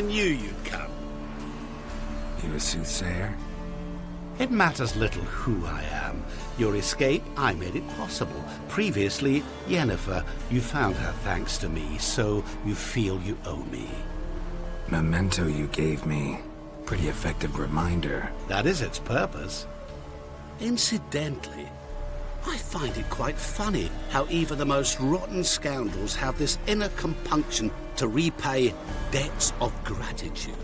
I knew you'd come. You a soothsayer? It matters little who I am. Your escape, I made it possible. Previously, Yennefer, you found her thanks to me, so you feel you owe me. Memento you gave me. Pretty effective reminder. That is its purpose. Incidentally, I find it quite funny how even the most rotten scoundrels have this inner compunction to repay debts of gratitude.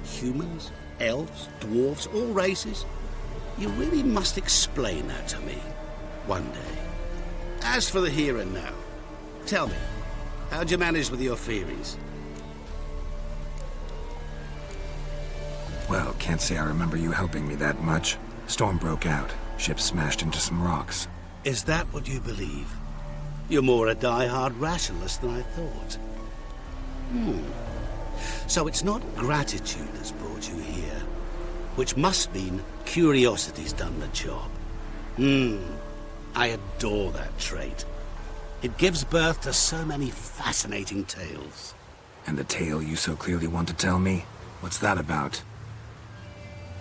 Humans, elves, dwarves, all races. You really must explain that to me one day. As for the here and now, tell me, how'd you manage with your theories? Well, can't say I remember you helping me that much. Storm broke out. Ship smashed into some rocks. Is that what you believe? You're more a die-hard rationalist than I thought. So it's not gratitude that's brought you here, which must mean curiosity's done the job. I adore that trait. It gives birth to so many fascinating tales. And the tale you so clearly want to tell me? What's that about?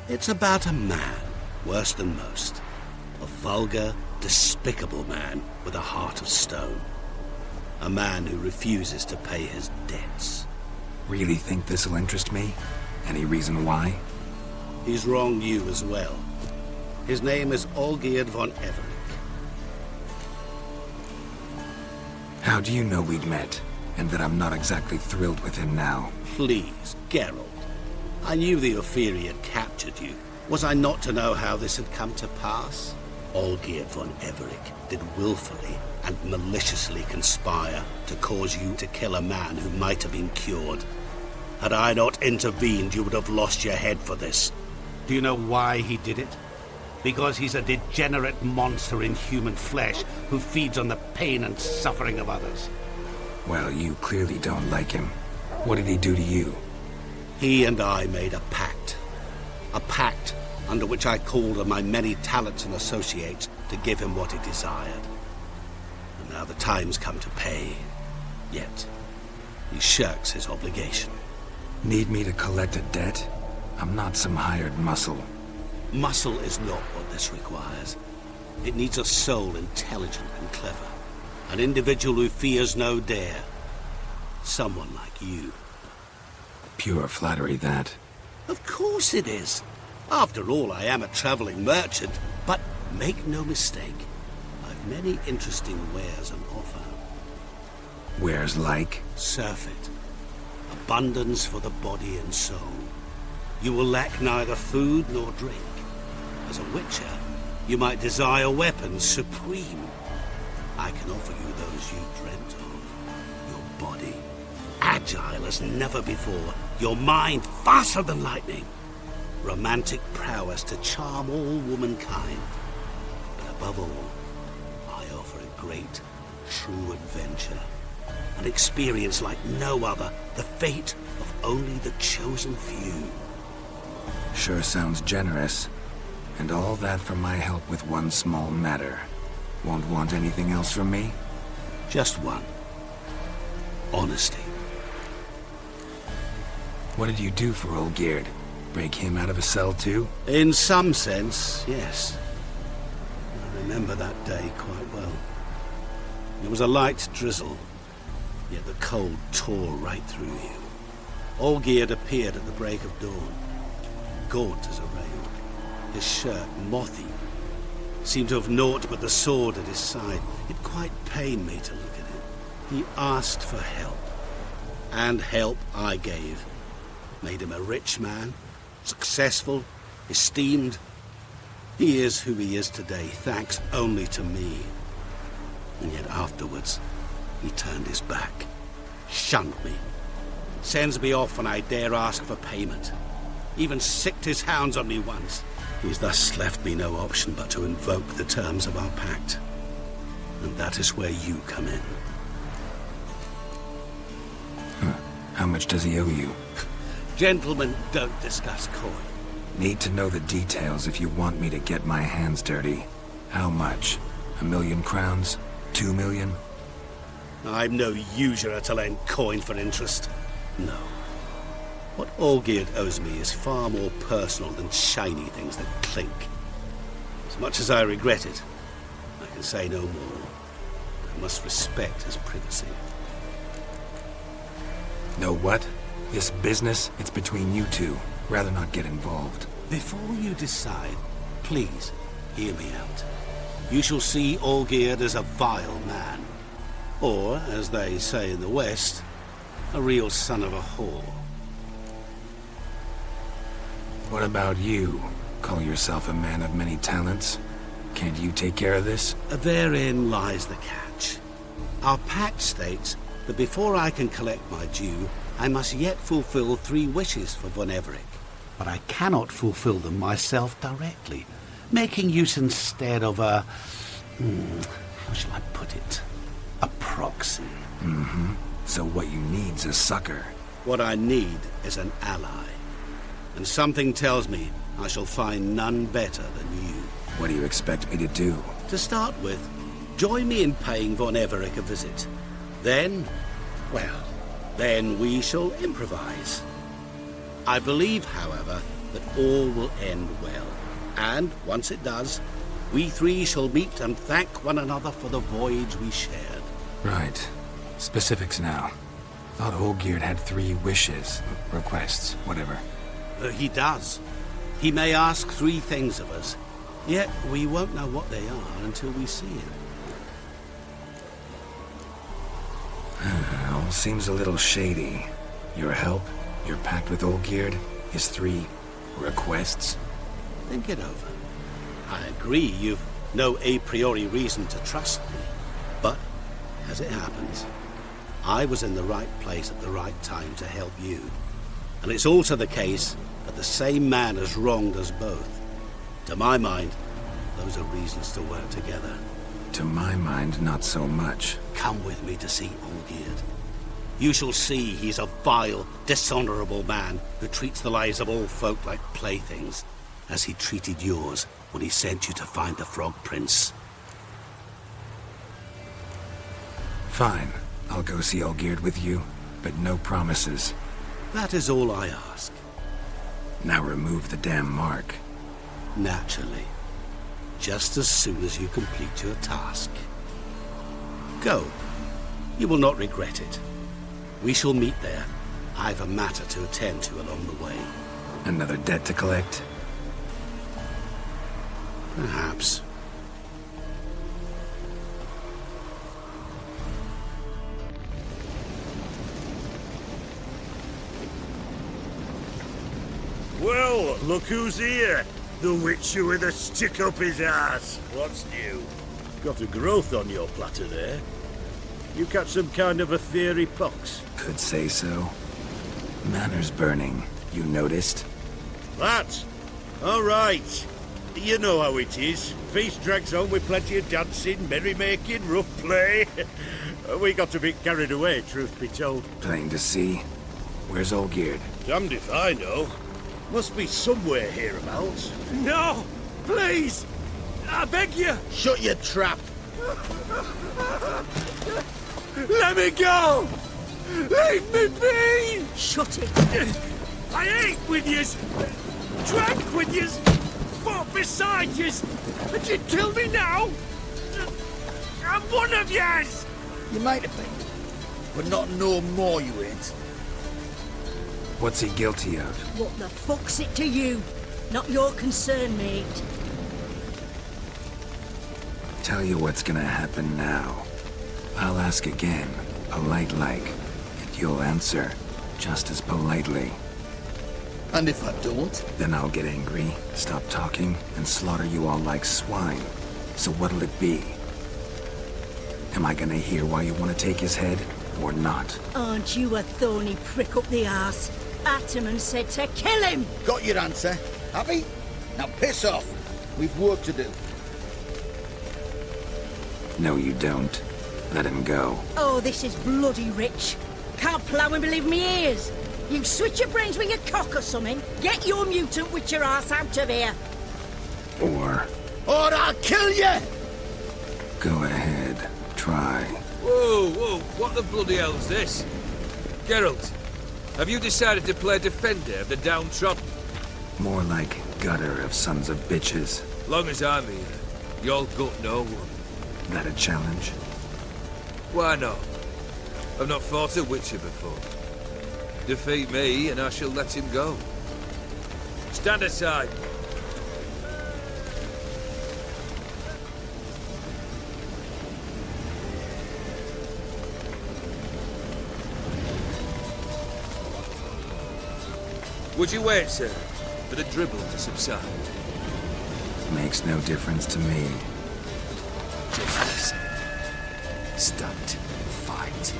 It's about a man, worse than most. A vulgar, despicable man with a heart of stone. A man who refuses to pay his debts. Really think this'll interest me? Any reason why? He's wronged you as well. His name is Olgierd von Everec. How do you know we'd met, and that I'm not exactly thrilled with him now? Please, Geralt. I knew the Ophiri had captured you. Was I not to know how this had come to pass? Olgierd von Everec did willfully and maliciously conspire to cause you to kill a man who might have been cured. Had I not intervened, you would have lost your head for this. Do you know why he did it? Because he's a degenerate monster in human flesh who feeds on the pain and suffering of others. Well, you clearly don't like him. What did he do to you? He and I made a pact. A pact under which I called on my many talents and associates to give him what he desired. And now the time's come to pay. Yet, he shirks his obligation. Need me to collect a debt? I'm not some hired muscle. Muscle is not what this requires. It needs a soul intelligent and clever. An individual who fears no dare. Someone like you. Pure flattery, that. Of course it is. After all, I am a traveling merchant. But make no mistake, I've many interesting wares on offer. Wares like? Surfeit. Abundance for the body and soul. You will lack neither food nor drink. As a witcher, you might desire weapons supreme. I can offer you those you dreamt of. Your body, agile as never before. Your mind, faster than lightning. Romantic prowess to charm all womankind. But above all, I offer a great, true adventure. An experience like no other. The fate of only the chosen few. Sure sounds generous. And all that for my help with one small matter. Won't want anything else from me? Just one. Honesty. What did you do for Olgierd? Break him out of a cell too? In some sense, yes. I remember that day quite well. It was a light drizzle, yet the cold tore right through you. Olgierd appeared at the break of dawn, gaunt as a rail, his shirt mothy, seemed to have naught but the sword at his side. It quite pained me to look at him. He asked for help, and help I gave. Made him a rich man, successful, esteemed. He is who he is today, thanks only to me. And yet afterwards, he turned his back, shunned me, sends me off when I dare ask for payment. Even sicked his hounds on me once. He's thus left me no option but to invoke the terms of our pact. And that is where you come in. How much does he owe you? Gentlemen don't discuss coin. Need to know the details if you want me to get my hands dirty. How much? 1,000,000 crowns? 2 million? I'm no usurer to lend coin for interest. No. What Olgierd owes me is far more personal than shiny things that clink. As much as I regret it, I can say no more. I must respect his privacy. Know what? This business, it's between you two. Rather not get involved. Before you decide, please hear me out. You shall see Olgierd as a vile man. Or, as they say in the West, a real son of a whore. What about you? Call yourself a man of many talents? Can't you take care of this? Therein lies the catch. Our pact states that before I can collect my due, I must yet fulfill 3 wishes for Von Everec. But I cannot fulfill them myself directly, making use instead of a... how shall I put it? A proxy. Mm-hmm. So what you need's a sucker. What I need is an ally. And something tells me I shall find none better than you. What do you expect me to do? To start with, join me in paying Von Everec a visit. Then, well, then we shall improvise. I believe, however, that all will end well. And, once it does, we 3 shall meet and thank one another for the voyage we shared. Right. Specifics now. Thought Olgierd had 3 wishes, requests, whatever. He does. He may ask 3 things of us, yet we won't know what they are until we see him. All seems a little shady. Your help, your pact with Olgierd, his 3 requests. Think it over. I agree you've no a priori reason to trust me, but, as it happens, I was in the right place at the right time to help you. And it's also the case that the same man has wronged us both. To my mind, those are reasons to work together. To my mind, not so much. Come with me to see Olgierd. You shall see he's a vile, dishonorable man who treats the lives of all folk like playthings, as he treated yours when he sent you to find the Frog Prince. Fine. I'll go see Olgierd with you, but no promises. That is all I ask. Now remove the damn mark. Naturally. Just as soon as you complete your task. Go. You will not regret it. We shall meet there. I've a matter to attend to along the way. Another debt to collect? Perhaps. Well, look who's here. The Witcher with a stick up his ass. What's new? Got a growth on your platter there. You catch some kind of a theory pox? Could say so. Manor's burning. You noticed? That? All right. You know how it is. Feast drags on with plenty of dancing, merrymaking, rough play. We got a bit carried away, truth be told. Plain to see. Where's Olgierd? Damned if I know. Must be somewhere hereabouts. No! Please! I beg you! Shut your trap! Let me go! Leave me be! Shut it! I ate with yous! Drank with yous! Fought beside yous! And you kill me now? I'm one of yous! You might have been, but not no more you ain't. What's he guilty of? What the fuck's it to you? Not your concern, mate. Tell you what's gonna happen now. I'll ask again, polite-like, and you'll answer, just as politely. And if I don't? Then I'll get angry, stop talking, and slaughter you all like swine. So what'll it be? Am I gonna hear why you want to take his head, or not? Aren't you a thorny prick up the arse? Ataman said to kill him! Got your answer. Happy? Now piss off. We've work to do. No, you don't. Let him go. Oh, this is bloody rich. Can't plough and believe me ears. You switch your brains with your cock or something. Get your mutant with your ass out of here. Or I'll kill you! go ahead, try. Whoa, whoa, what the bloody hell's this? Geralt, Have you decided to play defender of the downtrodden? More like gutter of sons of bitches. Long as I'm here, you'll gut no one. That a challenge? Why not? I've not fought a Witcher before. Defeat me and I shall let him go. Stand aside. Would you wait, sir, for the dribble to subside? Makes no difference to me. Just listen. Stand. Fight.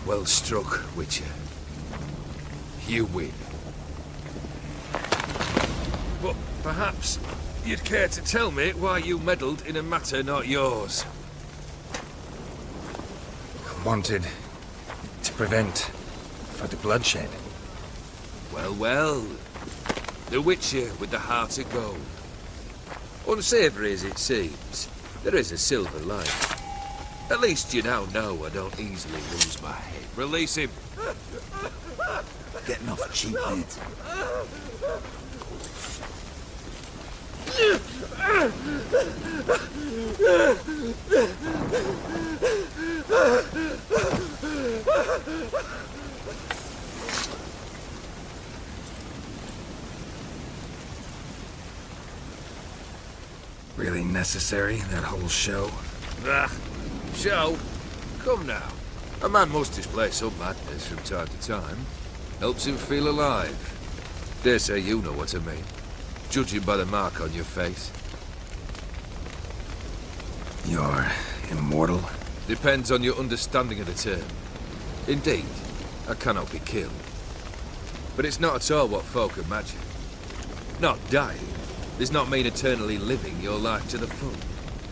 Well struck, Witcher. You win. But perhaps you'd care to tell me why you meddled in a matter not yours. Wanted to prevent further bloodshed. Well, well. The Witcher with the heart of gold. Unsavoury as it seems, there is a silver lining. At least you now know I don't easily lose my head. Release him. Getting off cheap, mate. Really necessary, that whole show? Ah, show? Come now. A man must display some madness from time to time. Helps him feel alive. Dare say you know what I mean. Judging by the mark on your face. You're immortal? Depends on your understanding of the term. Indeed, I cannot be killed. But it's not at all what folk imagine. Not dying does not mean eternally living your life to the full.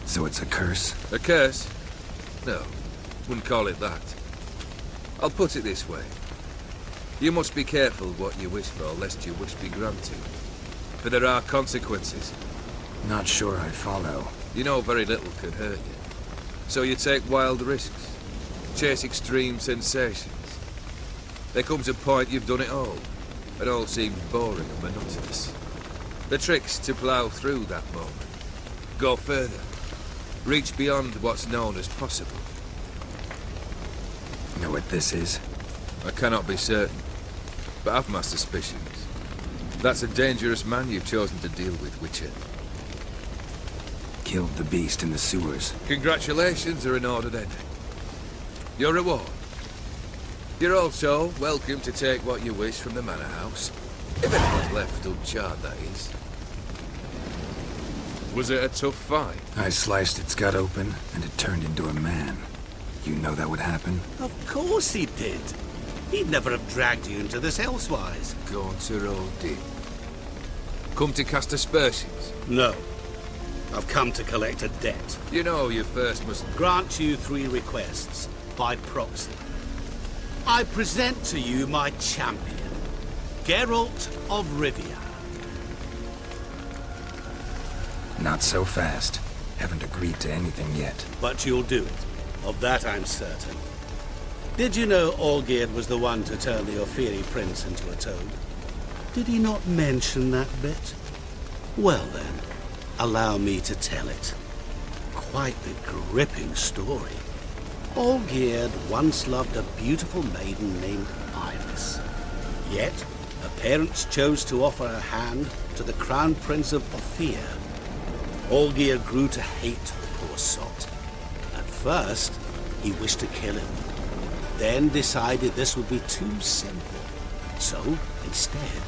So it's a curse? A curse? No, wouldn't call it that. I'll put it this way. You must be careful what you wish for, lest your wish be granted. For there are consequences. Not sure I follow. You know very little can hurt you. So you take wild risks. Chase extreme sensations. There comes a point you've done it all. It all seems boring and monotonous. The trick's to plough through that moment. Go further. Reach beyond what's known as possible. Know what this is? I cannot be certain, but I've my suspicions. That's a dangerous man you've chosen to deal with, Witcher. Killed the beast in the sewers. Congratulations are in order then. Your reward. You're also welcome to take what you wish from the manor house. If anyone's left uncharred, that is. Was it a tough fight? I sliced its gut open, and it turned into a man. You know that would happen? Of course he did. He'd never have dragged you into this elsewise. Gaunter old Dick. Come to cast aspersions? No. I've come to collect a debt. You know you first must... Grant you 3 requests, by proxy. I present to you my champion, Geralt of Rivia. Not so fast. Haven't agreed to anything yet. But you'll do it. Of that I'm certain. Did you know Olgierd was the one to turn the Ophiri prince into a toad? Did he not mention that bit? Well then, allow me to tell it. Quite the gripping story. Olgierd once loved a beautiful maiden named Iris. Yet, her parents chose to offer her hand to the Crown Prince of Ophir. Olgierd grew to hate the poor sot. At first, he wished to kill him. Then decided this would be too simple. So, instead,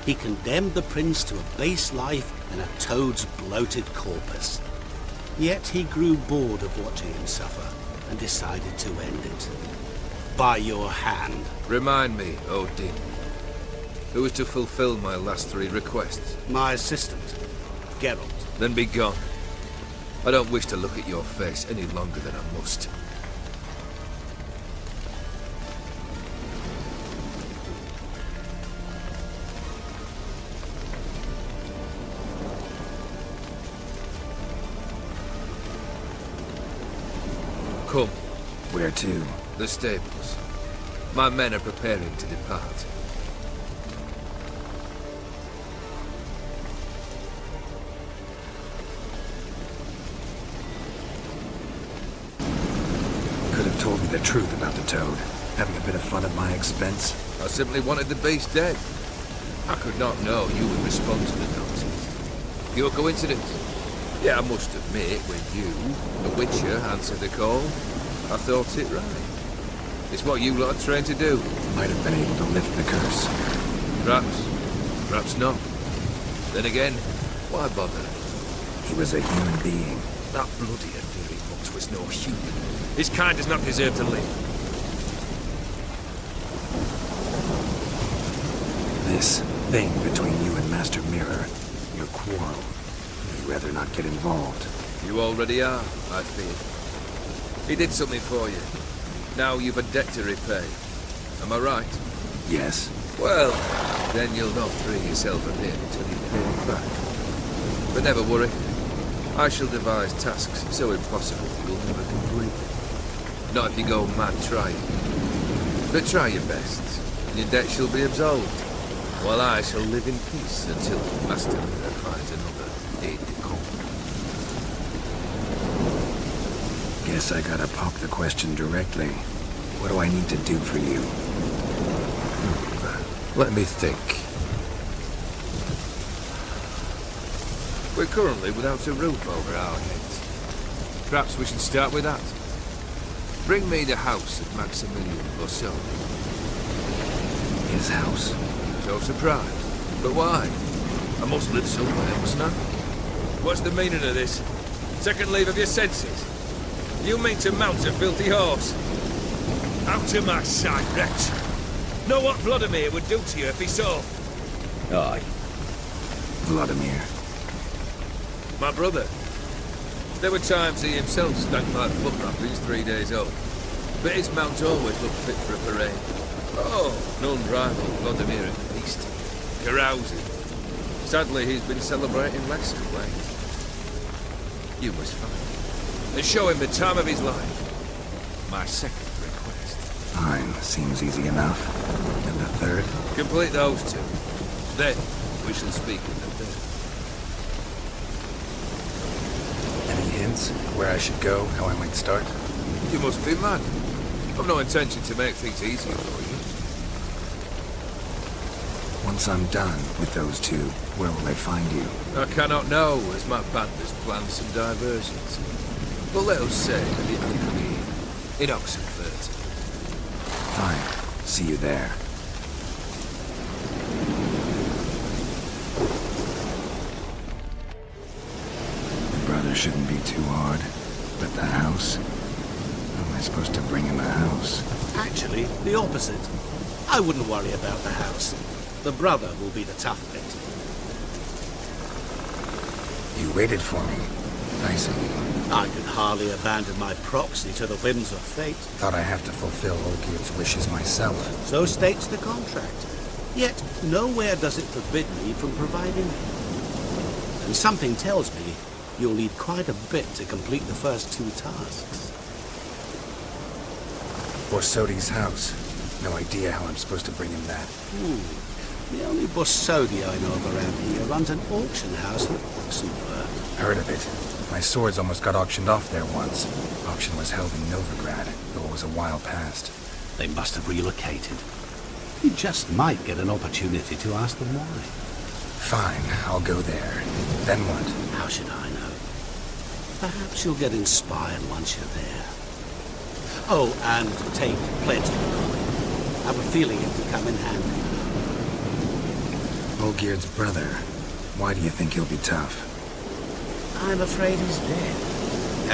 He condemned the prince to a base life in a toad's bloated corpus. Yet he grew bored of watching him suffer and decided to end it. By your hand. Remind me, Odin. Who was to fulfill my last 3 requests? My assistant, Geralt. Then be gone. I don't wish to look at your face any longer than I must. Come. Where to? The stables. My men are preparing to depart. Could have told me the truth about the toad. Having a bit of fun at my expense. I simply wanted the beast dead. I could not know you would respond to the notice. Pure coincidence. Yeah, I must admit, when you, the Witcher, answered the call, I thought it right. It's what you lot are trained to do. Might have been able to lift the curse. Perhaps. Perhaps not. Then again, why bother? He was a human being. That bloody Ethereal Mutt was no human. His kind does not deserve to live. This thing between you and Master Mirror, your quarrel. You'd rather not get involved. You already are, I fear. He did something for you. Now you've a debt to repay. Am I right? Yes. Well, then you'll not free yourself of him until you pay it back. But never worry. I shall devise tasks so impossible you'll never complete them. Not if you go mad trying. But try your best, and your debt shall be absolved, while I shall live in peace until Master Mirror finds another aide-de-camp. Guess I gotta pop the question directly. What do I need to do for you? Let me think. We're currently without a roof over our heads. Perhaps we should start with that. Bring me the house of Maximilian Bossoni. His house? So surprised. But why? I must live somewhere, mustn't I? What's the meaning of this? Second leave of your senses? You mean to mount a filthy horse? Out of my sight, wretch! Know what Vladimir would do to you if he saw? Aye. Vladimir. My brother. There were times he himself stank like foot wrappings 3 days old. But his mount always looked fit for a parade. Oh, an unrivaled Vladimir at feasting, carousing. Sadly, he's been celebrating less of late. You must find him, and show him the time of his life. My second request. Fine, seems easy enough. And the third? Complete those 2. Then, we shall speak of the third. Any hints? Where I should go? How I might start? You must be mad. I've no intention to make things easier for you. Once I'm done with those 2, where will I find you? I cannot know, as my band has planned some diversions. But let us say the Angry in Oxenfurt. Fine. See you there. The brother shouldn't be too hard. But the house? How am I supposed to bring him a house? Actually, the opposite. I wouldn't worry about the house. The brother will be the tough bit. You waited for me. Nice of you. I could hardly abandon my proxy to the whims of fate. Thought I have to fulfill Olgerd's wishes myself. So states the contract. Yet, nowhere does it forbid me from providing. And something tells me you'll need quite a bit to complete the first 2 tasks. Borsodi's house. No idea how I'm supposed to bring him that. The only Borsodi I know of around here runs an auction house in Oxenfurt. Heard of it. My swords almost got auctioned off there once. Auction was held in Novigrad, though it was a while past. They must have relocated. You just might get an opportunity to ask them why. Fine, I'll go there. Then what? How should I know? Perhaps you'll get inspired once you're there. Oh, and take plenty of coin. I have a feeling it will come in handy. Olgierd's brother. Why do you think he'll be tough? I'm afraid he's dead.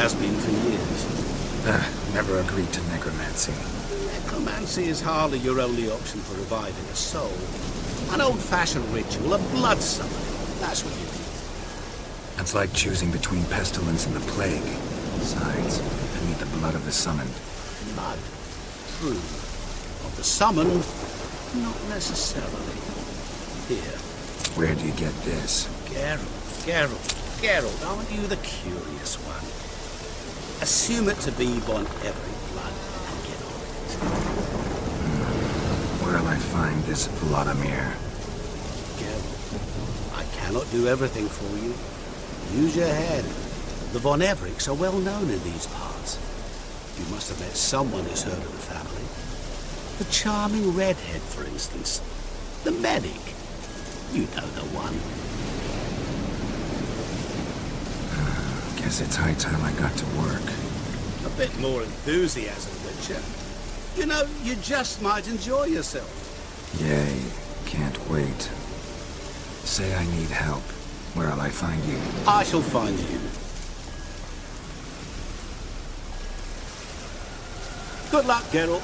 Has been for years. Never agreed to necromancy. Necromancy is hardly your only option for reviving a soul. An old-fashioned ritual, a blood summoning. That's what you do. That's like choosing between pestilence and the plague. Besides, I need the blood of the summoned. Blood. True. Of the summoned, not necessarily. Here. Where do you get this? Geralt, aren't you the curious one? Assume it to be von Everett blood and get on it. Where'll I find this Vladimir? Geralt, I cannot do everything for you. Use your head. The von Evericks are well known in these parts. You must have met someone who's heard of the family. The charming redhead, for instance. The medic. You know the one. Guess it's high time I got to work. A bit more enthusiasm, Witcher. You know, you just might enjoy yourself. Yay. Can't wait. Say I need help. Where'll I find you? I shall find you. Good luck, Geralt.